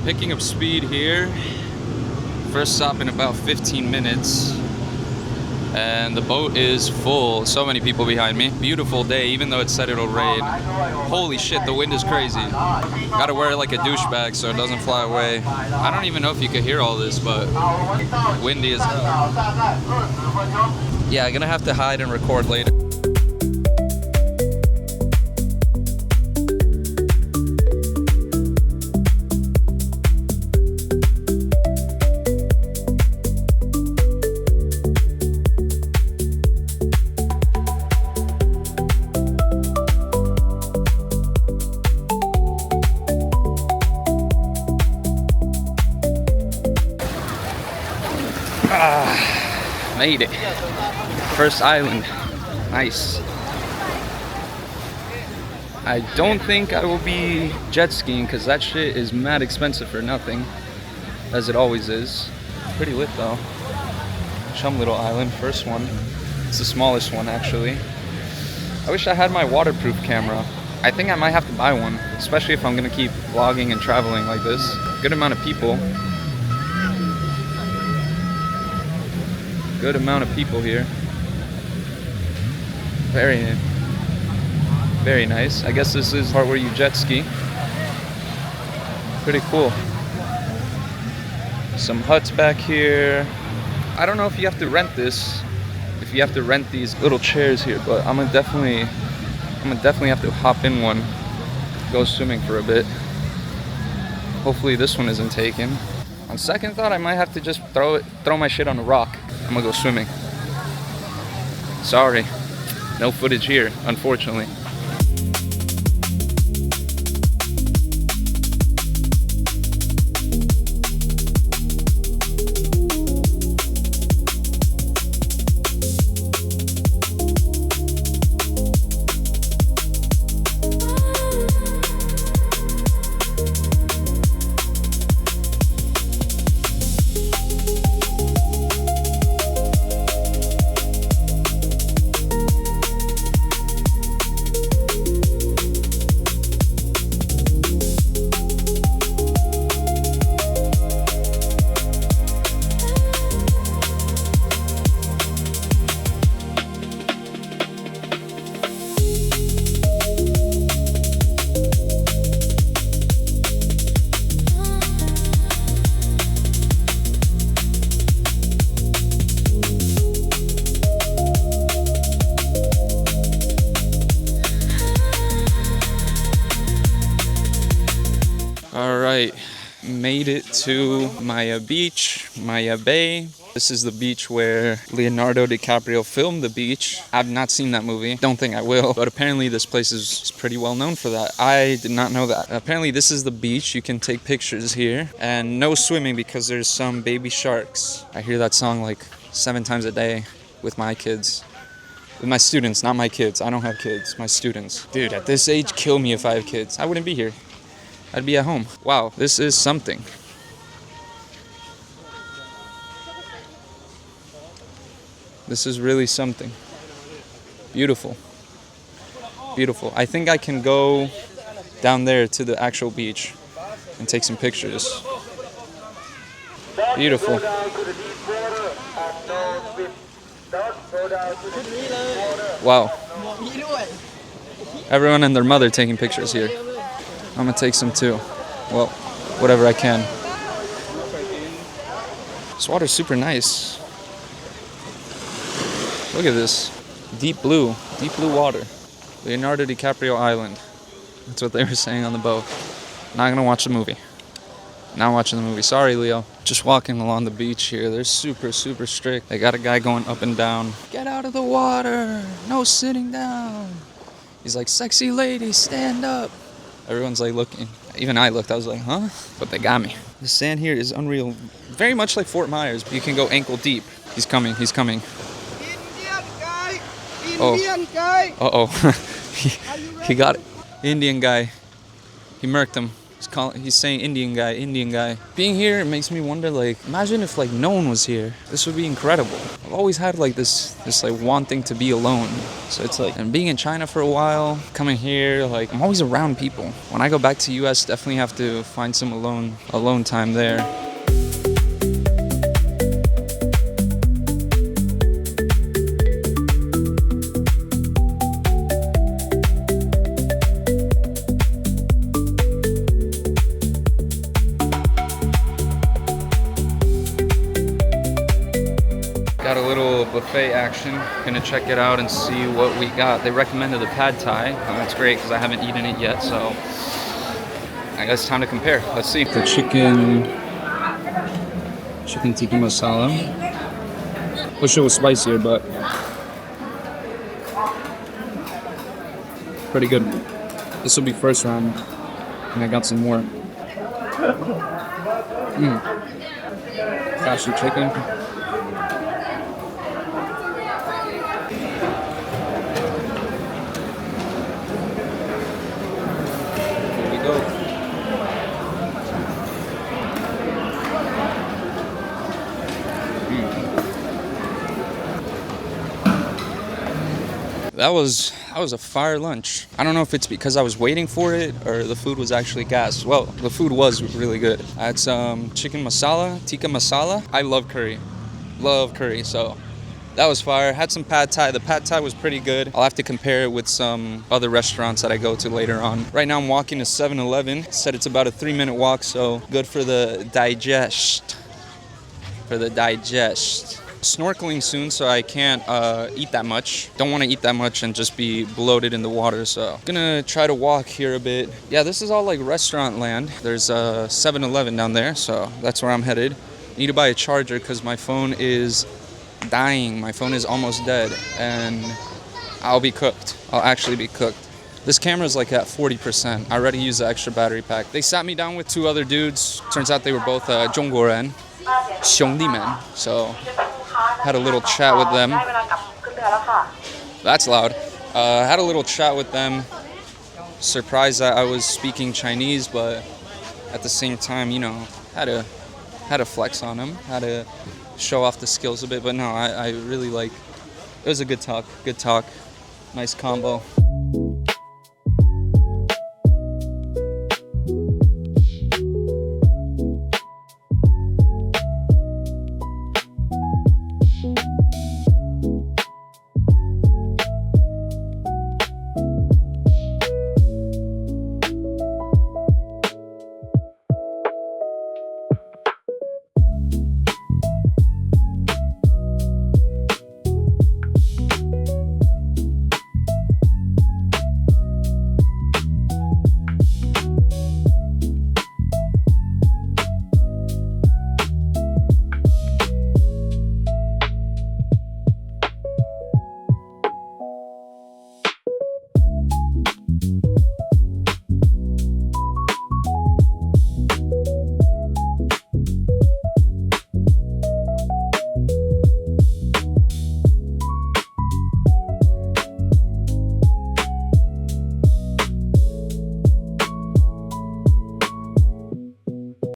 Picking up speed here. First stop in about 15 minutes. And the boat is full. So many people behind me. Beautiful day, even though it said it'll rain. Holy shit, the wind is crazy. Gotta wear it like a douchebag so it doesn't fly away. I don't even know if you could hear all this, but windy as hell. Yeah, I'm gonna have to hide and record later. Made it. First island. Nice. I don't think I will be jet skiing because that shit is mad expensive for nothing, as it always is. Pretty lit though. Chum Little Island, first one. It's the smallest one actually. I wish I had my waterproof camera. I think I might have to buy one, especially if I'm gonna keep vlogging and traveling like this. Good amount of people. Good amount of people here. Very nice. I guess this is the part where you jet ski. Pretty cool. Some huts back here. I don't know if you have to rent this, if you have to rent these little chairs here, but I'm gonna definitely have to hop in one, go swimming for a bit. Hopefully this one isn't taken. On second thought, I might have to just throw my shit on a rock. I'm gonna go swimming. Sorry, no footage here, unfortunately. Alright, made it to Maya Beach, Maya Bay. This is the beach where Leonardo DiCaprio filmed The Beach. I've not seen that movie, don't think I will, but apparently this place is pretty well known for that. I did not know that. Apparently this is the beach, you can take pictures here, and no swimming because there's some baby sharks. I hear that song like 7 times a day with my kids. With my students, not my kids. I don't have kids, my students. Dude, at this age, kill me if I have kids. I wouldn't be here. I'd be at home. Wow, this is something. This is really something. Beautiful. Beautiful. I think I can go down there to the actual beach and take some pictures. Beautiful. Wow. Everyone and their mother taking pictures here. I'm gonna take some too. Well, whatever I can. This water's super nice. Look at this. Deep blue water. Leonardo DiCaprio Island. That's what they were saying on the boat. Not gonna watch the movie. Not watching the movie. Sorry, Leo. Just walking along the beach here. They're super strict. They got a guy going up and down. Get out of the water. No sitting down. He's like, sexy lady, stand up. Everyone's like looking. Even I looked. I was like, huh? But they got me. The sand here is unreal. Very much like Fort Myers. You can go ankle deep. He's coming. He's coming. Indian guy. Indian guy. Uh-oh. He got it. Indian guy. He murked him. He's saying Indian guy, Indian guy. Being here, it makes me wonder, like, imagine if, like, no one was here. This would be incredible. I've always had, like, this like, wanting to be alone. So it's like, and being in China for a while, coming here, like, I'm always around people. When I go back to US, definitely have to find some alone time there. Got a little buffet action. Gonna check it out and see what we got. They recommended the pad thai. That's great because I haven't eaten it yet, so I guess it's time to compare. Let's see. The chicken tikka masala. Wish it was spicier, but pretty good. This will be first round, and I got some more. Cashew chicken. That was a fire lunch. I don't know if it's because I was waiting for it or the food was actually gas. Well, the food was really good. I had some chicken masala, tikka masala. I love curry, so that was fire. Had some pad thai. The pad thai was pretty good. I'll have to compare it with some other restaurants that I go to later on. Right now I'm walking to 7-Eleven. Said it's about a 3-minute walk, so good for the digest. Snorkeling soon, so I can't eat that much. Don't want to eat that much and just be bloated in the water, so gonna try to walk here a bit. Yeah, this is all like restaurant land. There's a 7-Eleven down there, so that's where I'm headed. Need to buy a charger because my phone is dying. My phone is almost dead, and I'll be cooked. I'll actually be cooked. This camera is like at 40%. I already used the extra battery pack. They sat me down with 2 other dudes. Turns out they were both 中国人, 兄弟们. So had a little chat with them. That's loud. Had a little chat with them. Surprised that I was speaking Chinese, but at the same time, you know, had to flex on them. Had to show off the skills a bit. But no, I really like. It was a good talk. Nice combo.